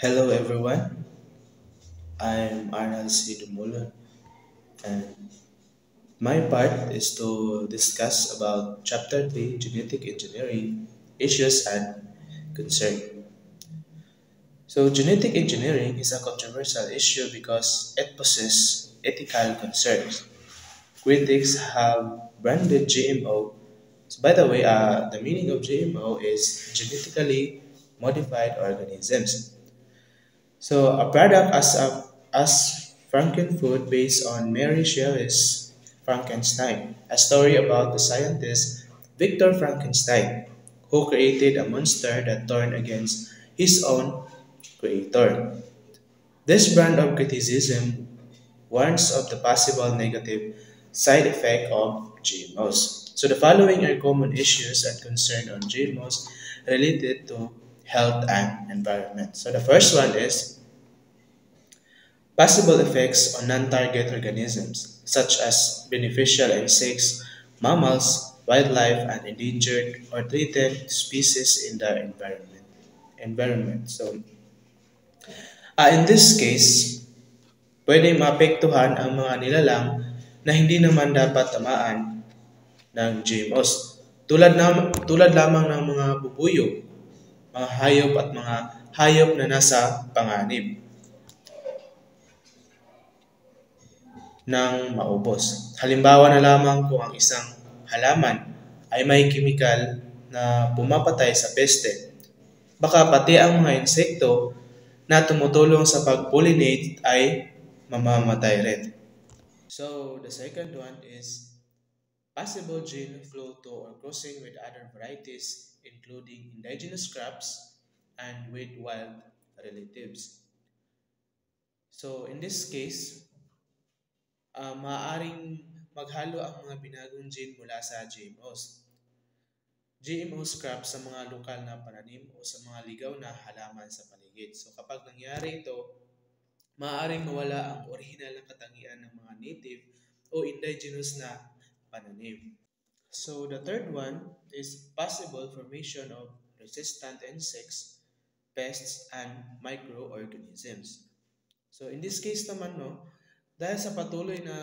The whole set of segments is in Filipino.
Hello everyone, I'm Arnal C. Dumula, and my part is to discuss about Chapter 3 Genetic Engineering Issues and Concern. So, genetic engineering is a controversial issue because it possesses ethical concerns. Critics have branded GMO. So, by the way, the meaning of GMO is genetically modified organisms. So a product as Frankenfood based on Mary Shelley's Frankenstein, a story about the scientist Victor Frankenstein, who created a monster that turned against his own creator. This brand of criticism warns of the possible negative side effect of GMOs. So the following are common issues and concern on GMOs related to health and environment. So the first one is possible effects on non-target organisms, such as beneficial insects, mammals, wildlife, and endangered or threatened species in the environment. So, in this case, pwede maapektuhan ang mga nilalang na hindi naman dapat tamaan ng GMOs. Tulad lamang ng mga bubuyog, mga hayop at mga hayop na nasa panganib ng maubos. Halimbawa na lamang kung ang isang halaman ay may kimikal na pumapatay sa peste. Baka pati ang mga insekto na tumutulong sa pag-pollinate ay mamamatay rin. So, the second one is possible gene flow to or crossing with other varieties including indigenous crops and with wild relatives. So, in this case, maaaring maghalo ang mga binagong gene mula sa GMOs. GMO scraps sa mga lokal na pananim o sa mga ligaw na halaman sa paligid. So kapag nangyari ito, maaaring mawala ang orihinal na katangian ng mga native o indigenous na pananim. So the third one is possible formation of resistant insects, pests, and microorganisms. So in this case naman, no, dahil sa patuloy na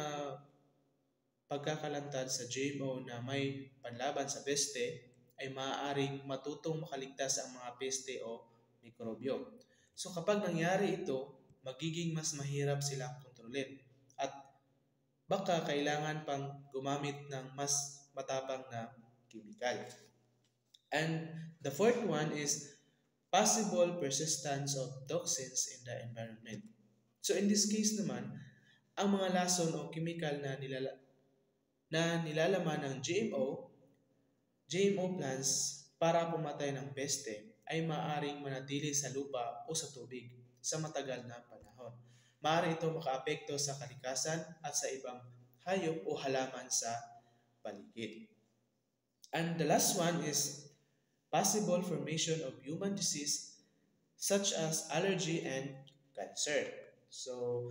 pagkakalantad sa GMO na may panlaban sa peste, ay maaaring matutong makaligtas ang mga peste o mikrobyo. So kapag nangyari ito, magiging mas mahirap silang kontrolin at baka kailangan pang gumamit ng mas matapang na kimikal. And the fourth one is possible persistence of toxins in the environment. So in this case naman, ang mga lason o chemical na nilalaman ng GMO plants para pumatay ng peste ay maaaring manatili sa lupa o sa tubig sa matagal na panahon. Maaari ito makaapekto sa kalikasan at sa ibang hayop o halaman sa paligid. And the last one is possible formation of human disease such as allergy and cancer. So,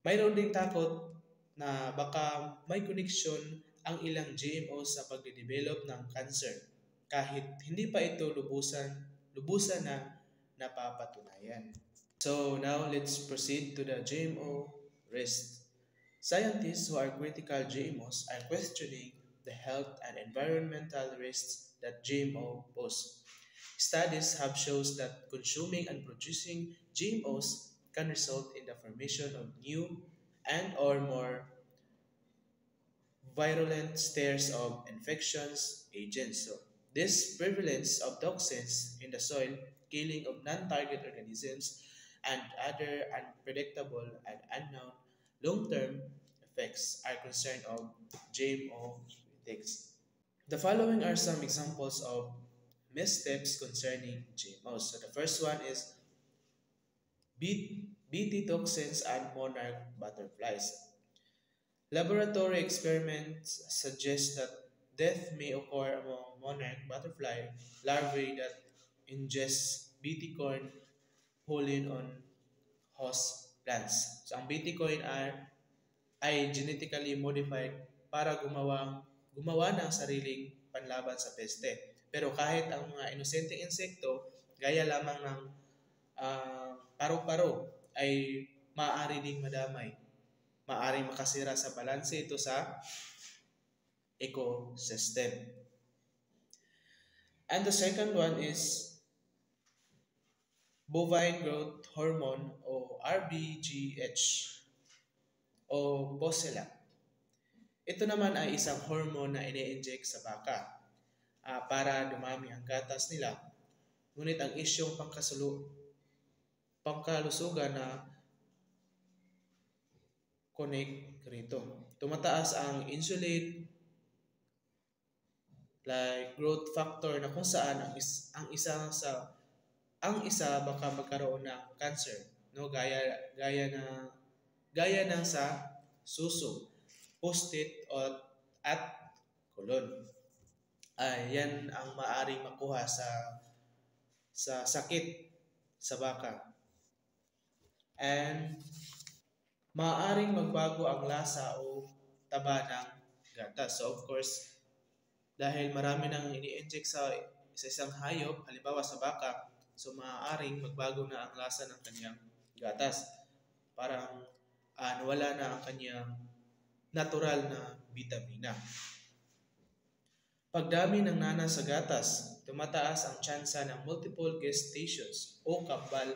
mayroon ding takot na baka may koneksyon ang ilang GMO sa pagde-develop ng cancer kahit hindi pa ito lubusan na napapatunayan. So now let's proceed to the GMO risk. Scientists who are critical GMOs are questioning the health and environmental risks that GMO pose. Studies have shown that consuming and producing GMOs can result in the formation of new and or more virulent stares of infections agents. So, this prevalence of toxins in the soil, killing of non-target organisms, and other unpredictable and unknown long-term effects are concerned of GMO ethics. The following are some examples of missteps concerning GMOs. So the first one is BT toxins and monarch butterflies. Laboratory experiments suggest that death may occur among monarch butterfly larvae that ingest BT corn pollen on host plants. So ang BT corn ay genetically modified para gumawa ng sariling panlaban sa peste. Pero kahit ang mga inosenteng insekto, gaya lamang ng paru-paro ay maaari ding madamay. Maaring makasira sa balanse ito sa ecosystem. And the second one is bovine growth hormone o RBGH o Boselac. Ito naman ay isang hormone na ini-inject sa baka para dumami ang gatas nila. Ngunit ang isyong pangkalusugan na connect rito. Tumataas ang insulin like growth factor na kung saan ang isa baka magkaroon ng cancer, no, gaya ng sa suso, post-it at colon. Yan ang maaring makuha sa sakit sa baka. And maaaring magbago ang lasa o taba ng gatas. So of course, dahil marami nang ini-inject sa isang hayop, halimbawa sa baka, so maaaring magbago na ang lasa ng kanyang gatas. Parang nawala na ang kanyang natural na bitamina. Pagdami ng nana sa gatas, tumataas ang tsansa ng multiple gestations o kambal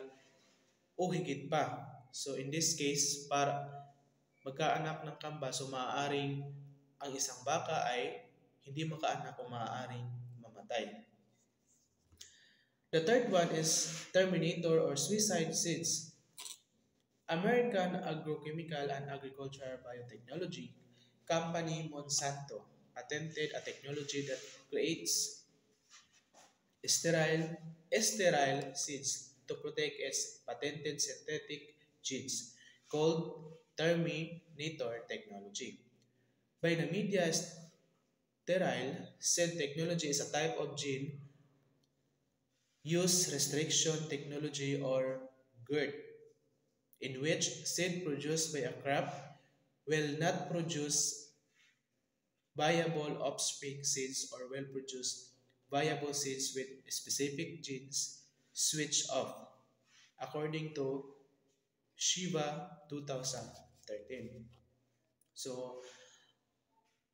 o higit pa. So in this case, para magkaanak ng kambal, so maaaring ang isang baka ay hindi makaanak o maaaring mamatay. The third one is terminator or suicide seeds. American Agrochemical and Agricultural Biotechnology company Monsanto patented a technology that creates sterile seeds to protect its patented synthetic genes called Terminator technology. By the media, sterile seed technology is a type of gene use restriction technology or GERT, in which seed produced by a crop will not produce viable offspring seeds or will produce viable seeds with specific genes switch off, according to Shiva 2013. So,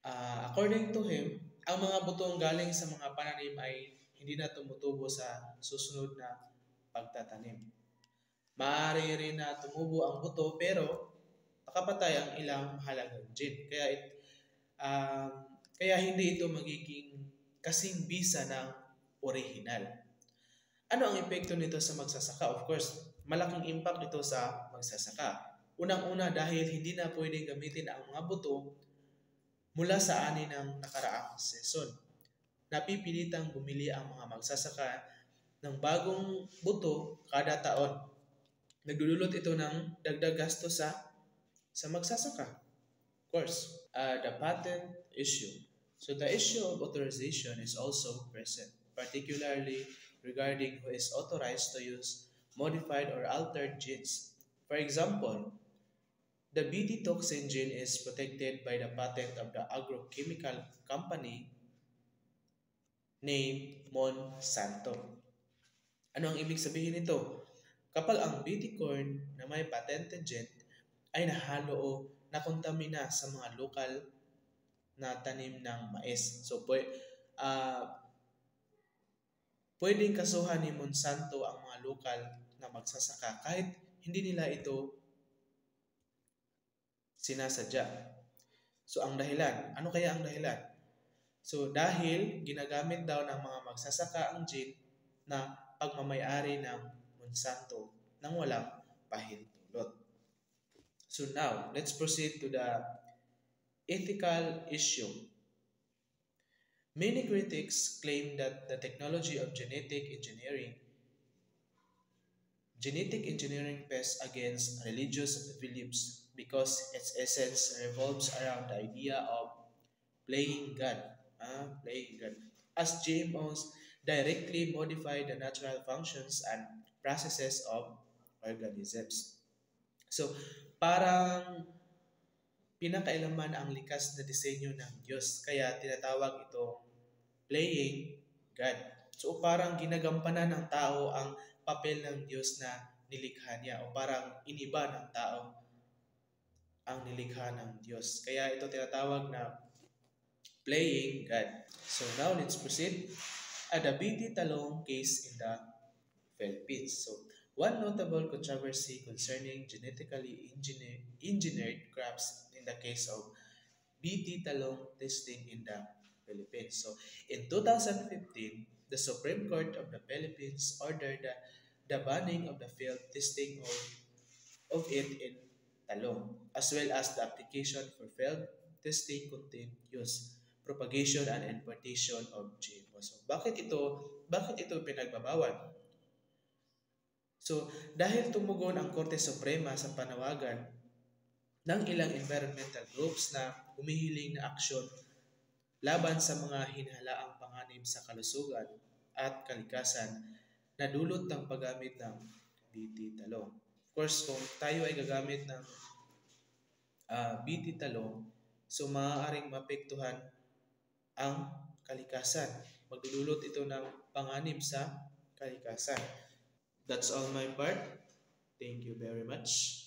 according to him, ang mga butong galing sa mga pananim ay hindi na tumutubo sa susunod na pagtatanim. Maaari rin na tumubo ang buto pero nakapatay ang ilang mahalagang gene. Kaya hindi ito magiging kasing bisa ng original. Ano ang epekto nito sa magsasaka? Of course, malaking impact ito sa magsasaka. Unang-una dahil hindi na pwedeng gamitin ang mga buto mula sa ani ng nakaraang season. Napipilitang bumili ang mga magsasaka ng bagong buto kada taon. Nagdudulot ito ng dagdag gasto sa magsasaka. Of course, the patent issue. So the issue of authorization is also present, particularly regarding who is authorized to use modified or altered genes. For example, the BT toxin gene is protected by the patent of the agrochemical company named Monsanto. Ano ang ibig sabihin nito? Kapag ang BT corn na may patented gene ay nahalo o nakontamina sa mga lokal na tanim ng mais. So, pwedeng kasuhan ni Monsanto ang mga lokal na magsasaka kahit hindi nila ito sinasadya. So, ang dahilan, ano kaya ang dahilan? So, dahil ginagamit daw ng mga magsasaka ang gene na pagmamayari ng Monsanto nang walang pahintulot. So now, let's proceed to the ethical issue. Many critics claim that the technology of genetic engineering pests against religious beliefs because its essence revolves around the idea of playing God. As GMOs directly modify the natural functions and processes of organisms. So, parang pinakailaman ang likas na disenyo ng Diyos. Kaya tinatawag itong playing God. So, parang ginagampanan ng tao ang papel ng Diyos na nilikha niya o parang iniba ng tao ang nilikha ng Diyos. Kaya ito tinatawag na playing God. So now let's proceed. The BT Talong case in the Philippines. So one notable controversy concerning genetically engineered crops in the case of BT Talong testing in the Philippines. So in 2015, the Supreme Court of the Philippines ordered the banning of the field testing of it in talong, as well as the application for field testing contain use, propagation and importation of GMO. So bakit ito pinagbabawal? So dahil tumugon ang Korte Suprema sa panawagan ng ilang environmental groups na humihiling na aksyon laban sa mga hinhalaang panganib sa kalusugan at kalikasan na dulot ng paggamit ng BT talong. Of course, kung tayo ay gagamit ng BT talong, so maaaring mapektuhan ang kalikasan. Magdudulot ito ng panganib sa kalikasan. That's all my part. Thank you very much.